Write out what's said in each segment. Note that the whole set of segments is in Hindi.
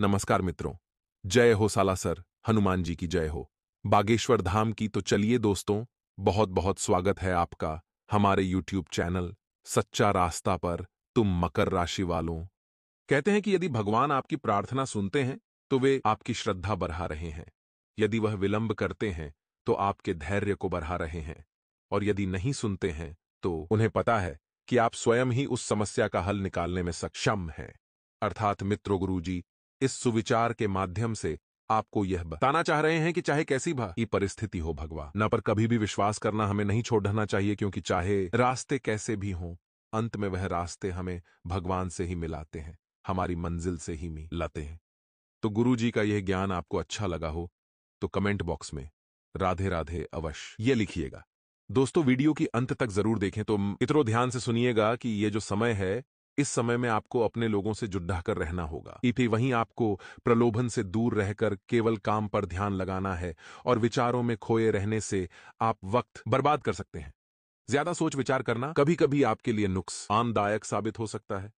नमस्कार मित्रों। जय हो सालासर, हनुमान जी की जय हो, बागेश्वर धाम की। तो चलिए दोस्तों, बहुत बहुत स्वागत है आपका हमारे YouTube चैनल सच्चा रास्ता पर। तुम मकर राशि वालों, कहते हैं कि यदि भगवान आपकी प्रार्थना सुनते हैं तो वे आपकी श्रद्धा बढ़ा रहे हैं। यदि वह विलंब करते हैं तो आपके धैर्य को बढ़ा रहे हैं, और यदि नहीं सुनते हैं तो उन्हें पता है कि आप स्वयं ही उस समस्या का हल निकालने में सक्षम हैं। अर्थात मित्रों, गुरुजी इस सुविचार के माध्यम से आपको यह बताना चाह रहे हैं कि चाहे कैसी भी परिस्थिति हो, भगवान पर कभी भी विश्वास करना हमें नहीं छोड़ना चाहिए, क्योंकि चाहे रास्ते कैसे भी हों, अंत में वह रास्ते हमें भगवान से ही मिलाते हैं, हमारी मंजिल से ही मिलाते हैं। तो गुरुजी का यह ज्ञान आपको अच्छा लगा हो तो कमेंट बॉक्स में राधे राधे अवश्य ये लिखिएगा। दोस्तों, वीडियो की अंत तक जरूर देखें। तो मित्रों, ध्यान से सुनिएगा कि ये जो समय है, इस समय में आपको अपने लोगों से जुड़ कर रहना होगा। फिर वहीं आपको प्रलोभन से दूर रहकर केवल काम पर ध्यान लगाना है, और विचारों में खोए रहने से आप वक्त बर्बाद कर सकते हैं। ज्यादा सोच विचार करना कभी कभी आपके लिए नुकसानदायक साबित हो सकता है।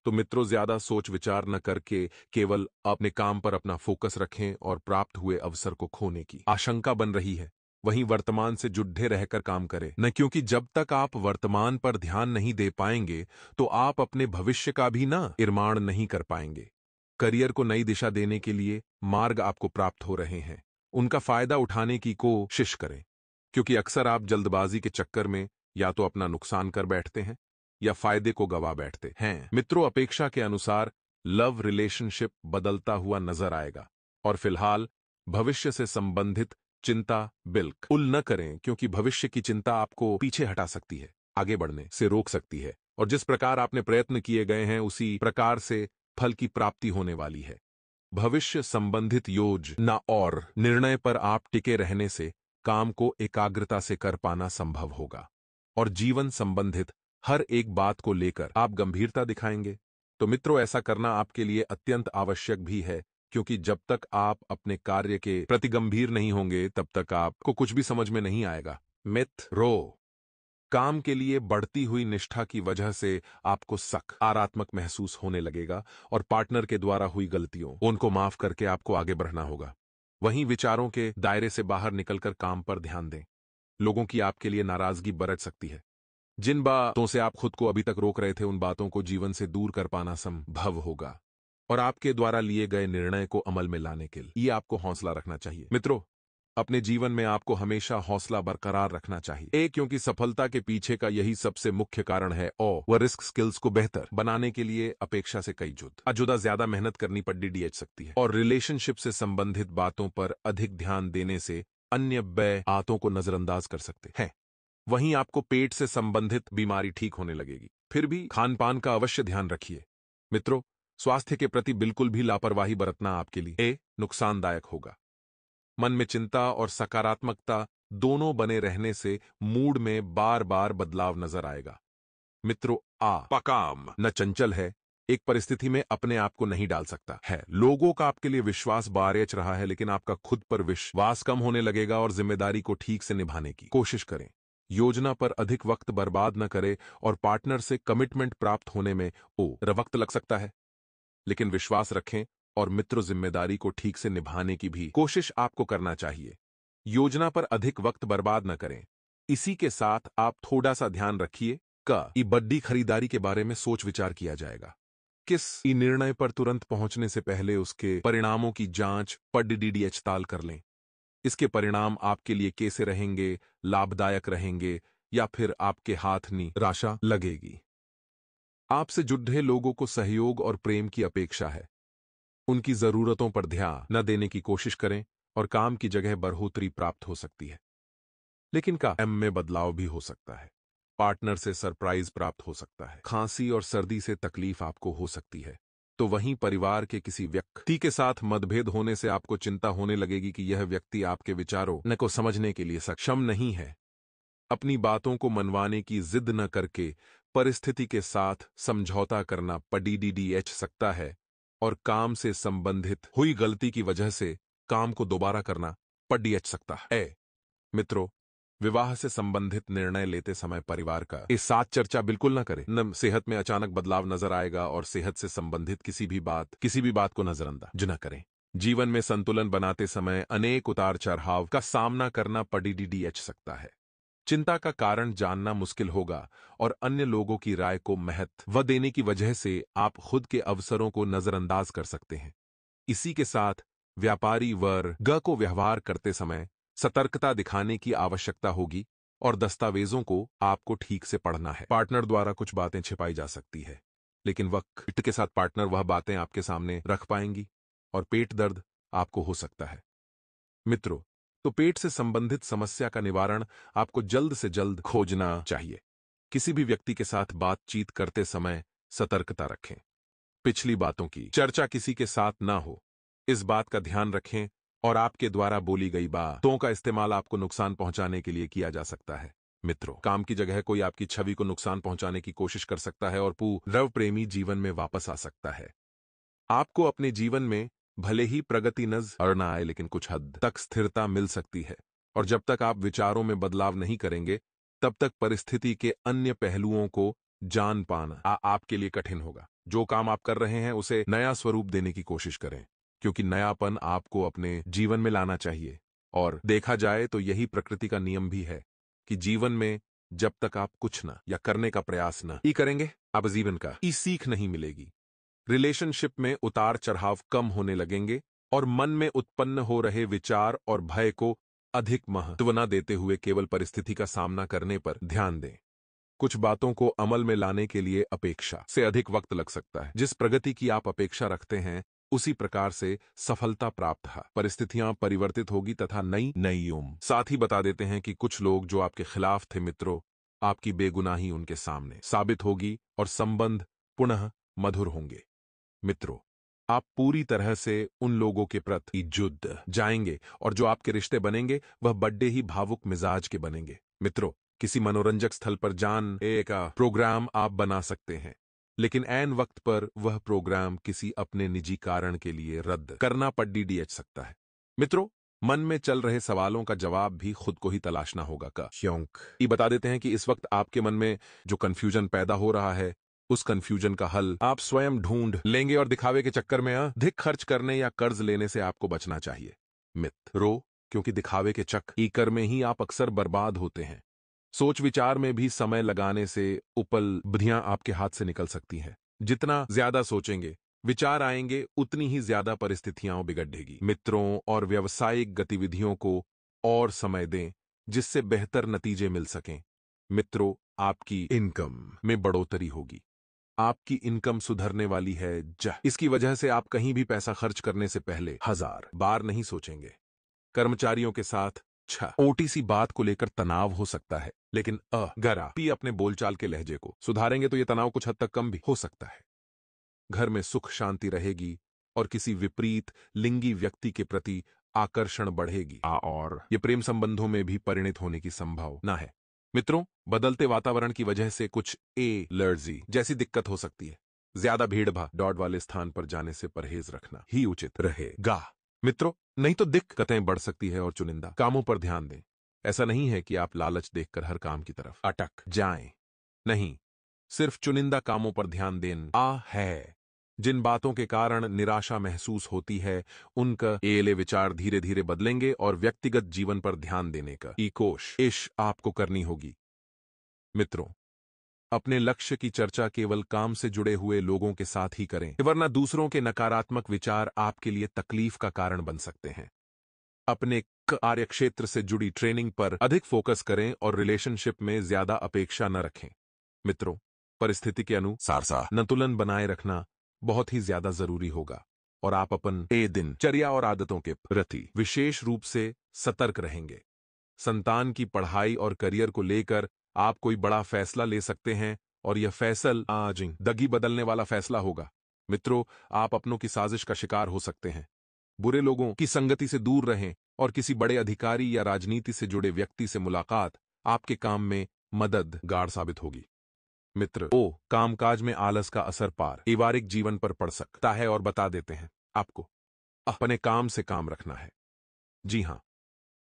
तो मित्रों, ज्यादा सोच विचार न करके केवल अपने काम पर अपना फोकस रखें, और प्राप्त हुए अवसर को खोने की आशंका बन रही है, वहीं वर्तमान से जुड़े रहकर काम करें न, क्योंकि जब तक आप वर्तमान पर ध्यान नहीं दे पाएंगे तो आप अपने भविष्य का भी निर्माण नहीं कर पाएंगे। करियर को नई दिशा देने के लिए मार्ग आपको प्राप्त हो रहे हैं, उनका फायदा उठाने की कोशिश करें, क्योंकि अक्सर आप जल्दबाजी के चक्कर में या तो अपना नुकसान कर बैठते हैं या फायदे को गवा बैठते हैं। मित्रों, अपेक्षा के अनुसार लव रिलेशनशिप बदलता हुआ नजर आएगा, और फिलहाल भविष्य से संबंधित चिंता बिल्कुल न करें, क्योंकि भविष्य की चिंता आपको पीछे हटा सकती है, आगे बढ़ने से रोक सकती है, और जिस प्रकार आपने प्रयत्न किए गए हैं उसी प्रकार से फल की प्राप्ति होने वाली है। भविष्य संबंधित योजना और निर्णय पर आप टिके रहने से काम को एकाग्रता से कर पाना संभव होगा, और जीवन संबंधित हर एक बात को लेकर आप गंभीरता दिखाएंगे। तो मित्रों, ऐसा करना आपके लिए अत्यंत आवश्यक भी है, क्योंकि जब तक आप अपने कार्य के प्रति गंभीर नहीं होंगे तब तक आपको कुछ भी समझ में नहीं आएगा। मित्रों, काम के लिए बढ़ती हुई निष्ठा की वजह से आपको सकारात्मक महसूस होने लगेगा, और पार्टनर के द्वारा हुई गलतियों उनको माफ करके आपको आगे बढ़ना होगा। वहीं विचारों के दायरे से बाहर निकलकर काम पर ध्यान दें। लोगों की आपके लिए नाराजगी बरत सकती है। जिन बातों से आप खुद को अभी तक रोक रहे थे, उन बातों को जीवन से दूर कर पाना संभव होगा, और आपके द्वारा लिए गए निर्णय को अमल में लाने के लिए आपको हौसला रखना चाहिए। मित्रों, अपने जीवन में आपको हमेशा हौसला बरकरार रखना चाहिए, क्योंकि सफलता के पीछे का यही सबसे मुख्य कारण है, और वह रिस्क स्किल्स को बेहतर बनाने के लिए अपेक्षा से कई जुदा ज्यादा मेहनत करनी पड़ सकती है, और रिलेशनशिप से संबंधित बातों पर अधिक ध्यान देने से अन्य बातों को नजरअंदाज कर सकते हैं। वहीं आपको पेट से संबंधित बीमारी ठीक होने लगेगी। फिर भी खान पान का अवश्य ध्यान रखिए। मित्रों, स्वास्थ्य के प्रति बिल्कुल भी लापरवाही बरतना आपके लिए नुकसानदायक होगा। मन में चिंता और सकारात्मकता दोनों बने रहने से मूड में बार बार बदलाव नजर आएगा। मित्रों, काम न चंचल है, एक परिस्थिति में अपने आप को नहीं डाल सकता है। लोगों का आपके लिए विश्वास बारिश रहा है, लेकिन आपका खुद पर विश्वास कम होने लगेगा, और जिम्मेदारी को ठीक से निभाने की कोशिश करें। योजना पर अधिक वक्त बर्बाद न करें, और पार्टनर से कमिटमेंट प्राप्त होने में वक्त लग सकता है, लेकिन विश्वास रखें, और मित्रों, जिम्मेदारी को ठीक से निभाने की भी कोशिश आपको करना चाहिए। योजना पर अधिक वक्त बर्बाद न करें। इसी के साथ आप थोड़ा सा ध्यान रखिए कि बड़ी खरीदारी के बारे में सोच विचार किया जाएगा। किस निर्णय पर तुरंत पहुंचने से पहले उसके परिणामों की जांच पड़ताल कर लें। इसके परिणाम आपके लिए कैसे रहेंगे, लाभदायक रहेंगे, या फिर आपके हाथ निराशा लगेगी। आपसे जुड़े लोगों को सहयोग और प्रेम की अपेक्षा है। उनकी जरूरतों पर ध्यान न देने की कोशिश करें, और काम की जगह बढ़ोतरी प्राप्त हो सकती है, लेकिन काम में बदलाव भी हो सकता है। पार्टनर से सरप्राइज प्राप्त हो सकता है। खांसी और सर्दी से तकलीफ आपको हो सकती है। तो वहीं परिवार के किसी व्यक्ति के साथ मतभेद होने से आपको चिंता होने लगेगी कि यह व्यक्ति आपके विचारों को समझने के लिए सक्षम नहीं है। अपनी बातों को मनवाने की जिद न करके परिस्थिति के साथ समझौता करना पड़ सकता है, और काम से संबंधित हुई गलती की वजह से काम को दोबारा करना पड़ सकता है। मित्रों, विवाह से संबंधित निर्णय लेते समय परिवार का इस साथ चर्चा बिल्कुल ना करें। न सेहत में अचानक बदलाव नजर आएगा और सेहत से संबंधित किसी भी बात को नजरअंदाज न करें। जीवन में संतुलन बनाते समय अनेक उतार चढ़ाव का सामना करना पड़ीडीडीएच सकता है। चिंता का कारण जानना मुश्किल होगा और अन्य लोगों की राय को महत्व देने की वजह से आप खुद के अवसरों को नजरअंदाज कर सकते हैं। इसी के साथ व्यापारी वर्ग को व्यवहार करते समय सतर्कता दिखाने की आवश्यकता होगी और दस्तावेजों को आपको ठीक से पढ़ना है। पार्टनर द्वारा कुछ बातें छिपाई जा सकती है, लेकिन वक्त के साथ पार्टनर वह बातें आपके सामने रख पाएंगी और पेट दर्द आपको हो सकता है। मित्रों, तो पेट से संबंधित समस्या का निवारण आपको जल्द से जल्द खोजना चाहिए। किसी भी व्यक्ति के साथ बातचीत करते समय सतर्कता रखें। पिछली बातों की चर्चा किसी के साथ ना हो, इस बात का ध्यान रखें और आपके द्वारा बोली गई बातों का इस्तेमाल आपको नुकसान पहुंचाने के लिए किया जा सकता है। मित्रों, काम की जगह कोई आपकी छवि को नुकसान पहुंचाने की कोशिश कर सकता है और पूर्व प्रेमी जीवन में वापस आ सकता है। आपको अपने जीवन में भले ही प्रगति नजर न आए, लेकिन कुछ हद तक स्थिरता मिल सकती है और जब तक आप विचारों में बदलाव नहीं करेंगे, तब तक परिस्थिति के अन्य पहलुओं को जान पाना आपके लिए कठिन होगा। जो काम आप कर रहे हैं उसे नया स्वरूप देने की कोशिश करें, क्योंकि नयापन आपको अपने जीवन में लाना चाहिए। और देखा जाए तो यही प्रकृति का नियम भी है कि जीवन में जब तक आप कुछ न या करने का प्रयास न ही करेंगे, आप जीवन का सीख नहीं मिलेगी। रिलेशनशिप में उतार चढ़ाव कम होने लगेंगे और मन में उत्पन्न हो रहे विचार और भय को अधिक महत्व न देते हुए केवल परिस्थिति का सामना करने पर ध्यान दें। कुछ बातों को अमल में लाने के लिए अपेक्षा से अधिक वक्त लग सकता है। जिस प्रगति की आप अपेक्षा रखते हैं, उसी प्रकार से सफलता प्राप्त है। परिस्थितियां परिवर्तित होगी तथा नई उम्मीद। साथ ही बता देते हैं कि कुछ लोग जो आपके खिलाफ थे मित्रों, आपकी बेगुनाही उनके सामने साबित होगी और संबंध पुनः मधुर होंगे। मित्रों, आप पूरी तरह से उन लोगों के प्रति जुड़ जाएंगे और जो आपके रिश्ते बनेंगे वह बड़े ही भावुक मिजाज के बनेंगे। मित्रों, किसी मनोरंजक स्थल पर एक प्रोग्राम आप बना सकते हैं, लेकिन ऐन वक्त पर वह प्रोग्राम किसी अपने निजी कारण के लिए रद्द करना पड़ीडीएच सकता है। मित्रों, मन में चल रहे सवालों का जवाब भी खुद को ही तलाशना होगा। ये बता देते हैं कि इस वक्त आपके मन में जो कंफ्यूजन पैदा हो रहा है, उस कंफ्यूजन का हल आप स्वयं ढूंढ लेंगे और दिखावे के चक्कर में अधिक खर्च करने या कर्ज लेने से आपको बचना चाहिए। मित्रों, क्योंकि दिखावे के चक्कर में ही आप अक्सर बर्बाद होते हैं। सोच विचार में भी समय लगाने से उपलब्धियां आपके हाथ से निकल सकती हैं। जितना ज्यादा सोचेंगे, विचार आएंगे, उतनी ही ज्यादा परिस्थितियां बिगड़ेगी। मित्रों और व्यावसायिक गतिविधियों को और समय दें, जिससे बेहतर नतीजे मिल सकें। मित्रों, आपकी इनकम में बढ़ोतरी होगी। आपकी इनकम सुधरने वाली है। इसकी वजह से आप कहीं भी पैसा खर्च करने से पहले 1000 बार नहीं सोचेंगे। कर्मचारियों के साथ ओटीसी बात को लेकर तनाव हो सकता है, लेकिन अगर आप अपने बोलचाल के लहजे को सुधारेंगे तो यह तनाव कुछ हद तक कम भी हो सकता है। घर में सुख शांति रहेगी और किसी विपरीत लिंगी व्यक्ति के प्रति आकर्षण बढ़ेगी और यह प्रेम संबंधों में भी परिणत होने की संभावना है। मित्रों, बदलते वातावरण की वजह से कुछ एलर्जी जैसी दिक्कत हो सकती है। ज्यादा भीड़ भाड़ वाले स्थान पर जाने से परहेज रखना ही उचित रहेगा। मित्रों, नहीं तो दिक्कतें बढ़ सकती है और चुनिंदा कामों पर ध्यान दें। ऐसा नहीं है कि आप लालच देखकर हर काम की तरफ अटक जाएं। नहीं, सिर्फ चुनिंदा कामों पर ध्यान देना है। जिन बातों के कारण निराशा महसूस होती है, उनका एले विचार धीरे धीरे बदलेंगे और व्यक्तिगत जीवन पर ध्यान देने का कोशिश आपको करनी होगी। मित्रों, अपने लक्ष्य की चर्चा केवल काम से जुड़े हुए लोगों के साथ ही करें, वरना दूसरों के नकारात्मक विचार आपके लिए तकलीफ का कारण बन सकते हैं। अपने कार्यक्षेत्र से जुड़ी ट्रेनिंग पर अधिक फोकस करें और रिलेशनशिप में ज्यादा अपेक्षा न रखें। मित्रों, परिस्थिति के अनुसार संतुलन बनाए रखना बहुत ही ज्यादा जरूरी होगा और आप अपन दिनचर्या और आदतों के प्रति विशेष रूप से सतर्क रहेंगे। संतान की पढ़ाई और करियर को लेकर आप कोई बड़ा फैसला ले सकते हैं और यह फैसला आज दगी बदलने वाला फैसला होगा। मित्रों, आप अपनों की साजिश का शिकार हो सकते हैं। बुरे लोगों की संगति से दूर रहें और किसी बड़े अधिकारी या राजनीति से जुड़े व्यक्ति से मुलाकात आपके काम में मददगार साबित होगी। मित्र, कामकाज में आलस का असर पारिवारिक जीवन पर पड़ सकता है और बता देते हैं आपको अपने काम से काम रखना है। जी हां,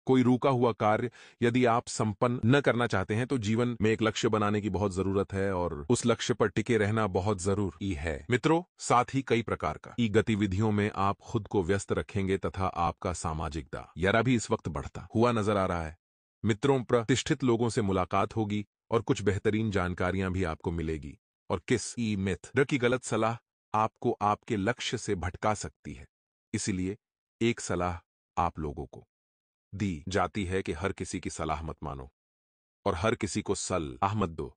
कोई रुका हुआ कार्य यदि आप संपन्न न करना चाहते हैं तो जीवन में एक लक्ष्य बनाने की बहुत जरूरत है और उस लक्ष्य पर टिके रहना बहुत जरूरी है। मित्रों, साथ ही कई प्रकार का ई गतिविधियों में आप खुद को व्यस्त रखेंगे तथा आपका सामाजिक दायरा भी इस वक्त बढ़ता हुआ नजर आ रहा है। मित्रों, प्रतिष्ठित लोगों से मुलाकात होगी और कुछ बेहतरीन जानकारियां भी आपको मिलेगी। और किस ई मिथ की गलत सलाह आपको आपके लक्ष्य से भटका सकती है। इसीलिए एक सलाह आप लोगों को दी जाती है कि हर किसी की सलाह मत मानो और हर किसी को सलाह मत दो।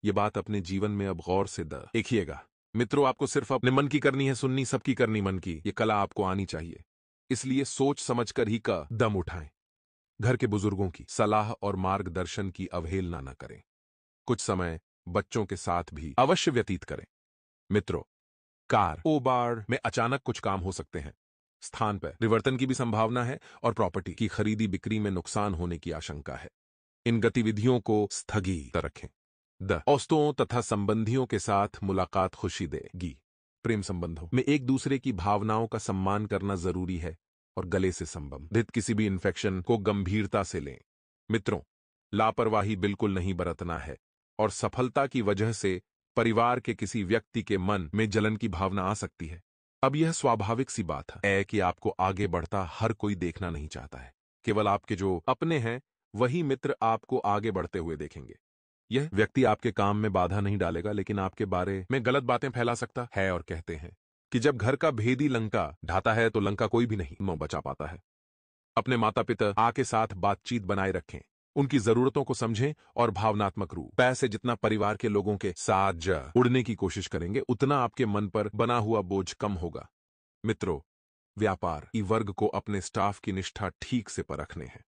ये बात अपने जीवन में अब गौर से देखिएगा। मित्रों, आपको सिर्फ अपने मन की करनी है, सुननी सबकी करनी मन की, ये कला आपको आनी चाहिए। इसलिए सोच समझकर ही कदम उठाएं। घर के बुजुर्गों की सलाह और मार्गदर्शन की अवहेलना न करें। कुछ समय बच्चों के साथ भी अवश्य व्यतीत करें। मित्रों, कारोबार में अचानक कुछ काम हो सकते हैं, स्थान पर परिवर्तन की भी संभावना है और प्रॉपर्टी की खरीदी बिक्री में नुकसान होने की आशंका है। इन गतिविधियों को स्थगित रखें। दोस्तों तथा संबंधियों के साथ मुलाकात खुशी देगी। प्रेम संबंधों में एक दूसरे की भावनाओं का सम्मान करना जरूरी है और गले से संबंधित किसी भी इन्फेक्शन को गंभीरता से लें। मित्रों, लापरवाही बिल्कुल नहीं बरतना है और सफलता की वजह से परिवार के किसी व्यक्ति के मन में जलन की भावना आ सकती है। अब यह स्वाभाविक सी बात है कि आपको आगे बढ़ता हर कोई देखना नहीं चाहता है। केवल आपके जो अपने हैं वही मित्र आपको आगे बढ़ते हुए देखेंगे। यह व्यक्ति आपके काम में बाधा नहीं डालेगा, लेकिन आपके बारे में गलत बातें फैला सकता है और कहते हैं कि जब घर का भेदी लंका ढाता है तो लंका कोई भी नहीं बचा पाता है। अपने माता पिता के साथ बातचीत बनाए रखें, उनकी जरूरतों को समझें और भावनात्मक रूप से जितना परिवार के लोगों के साथ उड़ने की कोशिश करेंगे उतना आपके मन पर बना हुआ बोझ कम होगा। मित्रों, व्यापार वर्ग को अपने स्टाफ की निष्ठा ठीक से परखने हैं।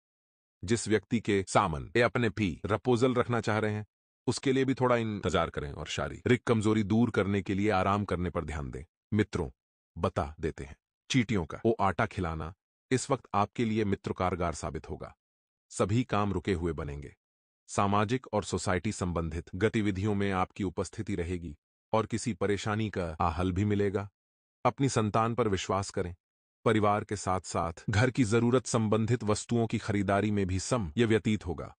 जिस व्यक्ति के सामने अपने प्रपोजल रखना चाह रहे हैं उसके लिए भी थोड़ा इंतजार करें और शारीरिक कमजोरी दूर करने के लिए आराम करने पर ध्यान दें। मित्रों, बता देते हैं, चींटियों का वो आटा खिलाना इस वक्त आपके लिए मित्र कारगर साबित होगा। सभी काम रुके हुए बनेंगे। सामाजिक और सोसाइटी संबंधित गतिविधियों में आपकी उपस्थिति रहेगी और किसी परेशानी का हल भी मिलेगा। अपनी संतान पर विश्वास करें। परिवार के साथ साथ घर की जरूरत संबंधित वस्तुओं की खरीदारी में भी समय व्यतीत होगा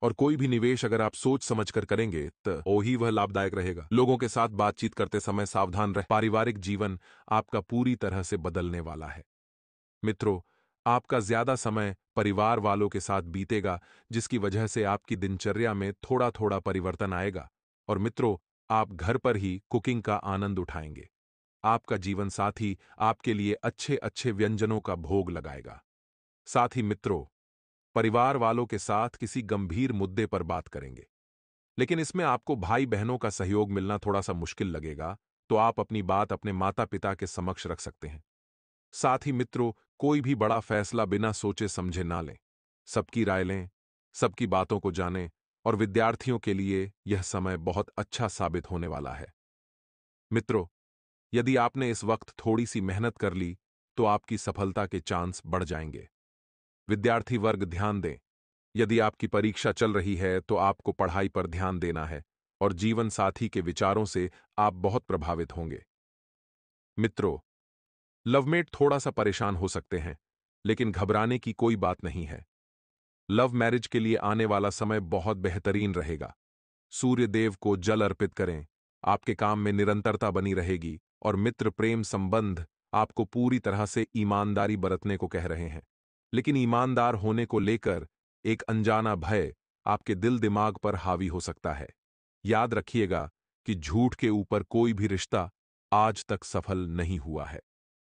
और कोई भी निवेश अगर आप सोच समझकर करेंगे तो ही वह लाभदायक रहेगा। लोगों के साथ बातचीत करते समय सावधान रह। पारिवारिक जीवन आपका पूरी तरह से बदलने वाला है। मित्रों, आपका ज्यादा समय परिवार वालों के साथ बीतेगा जिसकी वजह से आपकी दिनचर्या में थोड़ा थोड़ा परिवर्तन आएगा। और मित्रों, आप घर पर ही कुकिंग का आनंद उठाएंगे। आपका जीवन साथी आपके लिए अच्छे अच्छे व्यंजनों का भोग लगाएगा। साथ ही मित्रों, परिवार वालों के साथ किसी गंभीर मुद्दे पर बात करेंगे, लेकिन इसमें आपको भाई बहनों का सहयोग मिलना थोड़ा सा मुश्किल लगेगा, तो आप अपनी बात अपने माता पिता के समक्ष रख सकते हैं। साथ ही मित्रों, कोई भी बड़ा फैसला बिना सोचे समझे ना लें। सबकी राय लें, सबकी बातों को जानें और विद्यार्थियों के लिए यह समय बहुत अच्छा साबित होने वाला है। मित्रों, यदि आपने इस वक्त थोड़ी सी मेहनत कर ली तो आपकी सफलता के चांस बढ़ जाएंगे। विद्यार्थी वर्ग ध्यान दें। यदि आपकी परीक्षा चल रही है तो आपको पढ़ाई पर ध्यान देना है और जीवन साथी के विचारों से आप बहुत प्रभावित होंगे। मित्रों, लवमेट थोड़ा सा परेशान हो सकते हैं, लेकिन घबराने की कोई बात नहीं है। लव मैरिज के लिए आने वाला समय बहुत बेहतरीन रहेगा। सूर्य देव को जल अर्पित करें, आपके काम में निरंतरता बनी रहेगी और मित्र प्रेम संबंध आपको पूरी तरह से ईमानदारी बरतने को कह रहे हैं। लेकिन ईमानदार होने को लेकर एक अनजाना भय आपके दिल दिमाग पर हावी हो सकता है। याद रखिएगा कि झूठ के ऊपर कोई भी रिश्ता आज तक सफल नहीं हुआ है।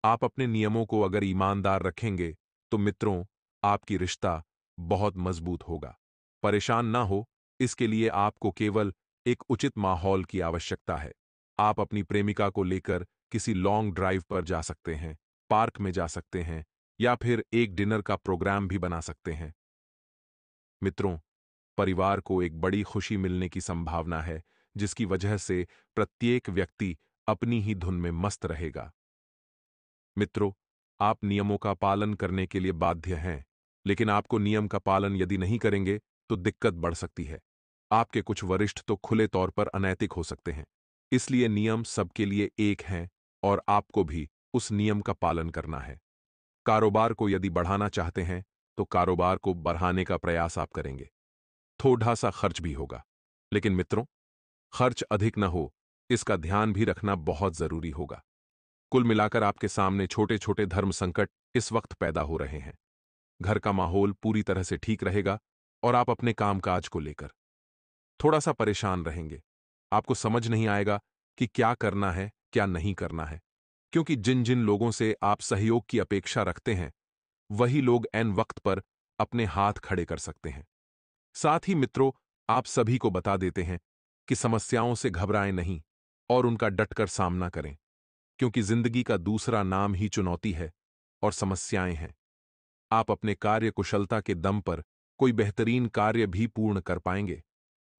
आप अपने नियमों को अगर ईमानदार रखेंगे तो मित्रों, आपकी रिश्ता बहुत मजबूत होगा। परेशान ना हो, इसके लिए आपको केवल एक उचित माहौल की आवश्यकता है। आप अपनी प्रेमिका को लेकर किसी लॉन्ग ड्राइव पर जा सकते हैं, पार्क में जा सकते हैं या फिर एक डिनर का प्रोग्राम भी बना सकते हैं। मित्रों, परिवार को एक बड़ी खुशी मिलने की संभावना है जिसकी वजह से प्रत्येक व्यक्ति अपनी ही धुन में मस्त रहेगा। मित्रों, आप नियमों का पालन करने के लिए बाध्य हैं, लेकिन आपको नियम का पालन यदि नहीं करेंगे तो दिक्कत बढ़ सकती है। आपके कुछ वरिष्ठ तो खुले तौर पर अनैतिक हो सकते हैं। इसलिए नियम सबके लिए एक हैं और आपको भी उस नियम का पालन करना है। कारोबार को यदि बढ़ाना चाहते हैं तो कारोबार को बढ़ाने का प्रयास आप करेंगे। थोड़ा सा खर्च भी होगा, लेकिन मित्रों, खर्च अधिक न हो, इसका ध्यान भी रखना बहुत जरूरी होगा। कुल मिलाकर आपके सामने छोटे छोटे धर्म संकट इस वक्त पैदा हो रहे हैं। घर का माहौल पूरी तरह से ठीक रहेगा और आप अपने कामकाज को लेकर थोड़ा सा परेशान रहेंगे। आपको समझ नहीं आएगा कि क्या करना है, क्या नहीं करना है, क्योंकि जिन जिन लोगों से आप सहयोग की अपेक्षा रखते हैं, वही लोग ऐन वक्त पर अपने हाथ खड़े कर सकते हैं। साथ ही मित्रों, आप सभी को बता देते हैं कि समस्याओं से घबराएं नहीं और उनका डटकर सामना करें, क्योंकि जिंदगी का दूसरा नाम ही चुनौती है और समस्याएं हैं। आप अपने कार्य कुशलता के दम पर कोई बेहतरीन कार्य भी पूर्ण कर पाएंगे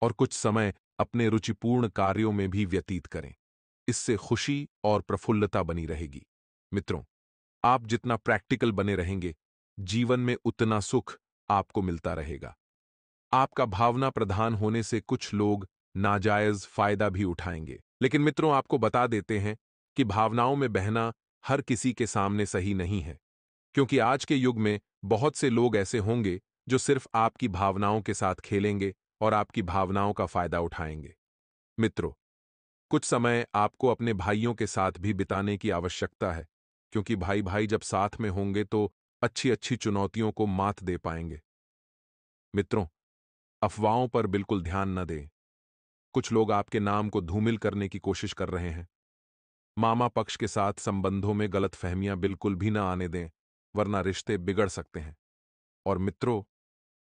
और कुछ समय अपने रुचिपूर्ण कार्यों में भी व्यतीत करें। इससे खुशी और प्रफुल्लता बनी रहेगी। मित्रों, आप जितना प्रैक्टिकल बने रहेंगे, जीवन में उतना सुख आपको मिलता रहेगा। आपका भावना प्रधान होने से कुछ लोग नाजायज फायदा भी उठाएंगे, लेकिन मित्रों, आपको बता देते हैं कि भावनाओं में बहना हर किसी के सामने सही नहीं है, क्योंकि आज के युग में बहुत से लोग ऐसे होंगे जो सिर्फ आपकी भावनाओं के साथ खेलेंगे और आपकी भावनाओं का फायदा उठाएंगे। मित्रों, कुछ समय आपको अपने भाइयों के साथ भी बिताने की आवश्यकता है, क्योंकि भाई भाई जब साथ में होंगे तो अच्छी अच्छी चुनौतियों को मात दे पाएंगे। मित्रों, अफवाहों पर बिल्कुल ध्यान न दें। कुछ लोग आपके नाम को धूमिल करने की कोशिश कर रहे हैं। मामा पक्ष के साथ संबंधों में गलतफहमियां बिल्कुल भी न आने दें, वरना रिश्ते बिगड़ सकते हैं। और मित्रों,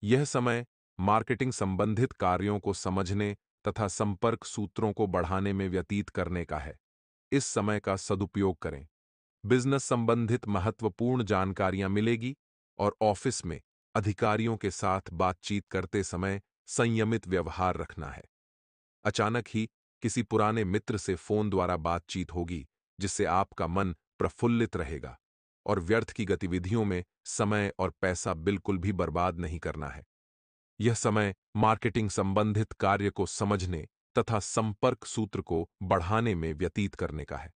यह समय मार्केटिंग संबंधित कार्यों को समझने तथा संपर्क सूत्रों को बढ़ाने में व्यतीत करने का है। इस समय का सदुपयोग करें। बिजनेस संबंधित महत्वपूर्ण जानकारियां मिलेगी और ऑफिस में अधिकारियों के साथ बातचीत करते समय संयमित व्यवहार रखना है। अचानक ही किसी पुराने मित्र से फोन द्वारा बातचीत होगी, जिससे आपका मन प्रफुल्लित रहेगा और व्यर्थ की गतिविधियों में समय और पैसा बिल्कुल भी बर्बाद नहीं करना है। यह समय मार्केटिंग संबंधित कार्य को समझने तथा संपर्क सूत्र को बढ़ाने में व्यतीत करने का है।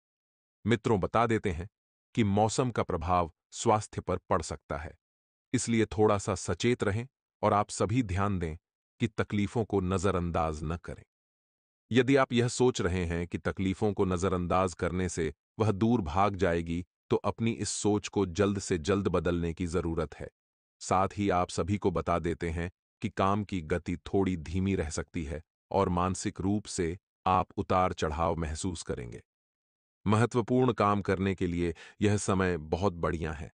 मित्रों, बता देते हैं कि मौसम का प्रभाव स्वास्थ्य पर पड़ सकता है, इसलिए थोड़ा सा सचेत रहें और आप सभी ध्यान दें कि तकलीफों को नजरअंदाज न करें। यदि आप यह सोच रहे हैं कि तकलीफों को नजरअंदाज करने से वह दूर भाग जाएगी, तो अपनी इस सोच को जल्द से जल्द बदलने की जरूरत है। साथ ही आप सभी को बता देते हैं कि काम की गति थोड़ी धीमी रह सकती है और मानसिक रूप से आप उतार चढ़ाव महसूस करेंगे। महत्वपूर्ण काम करने के लिए यह समय बहुत बढ़िया है,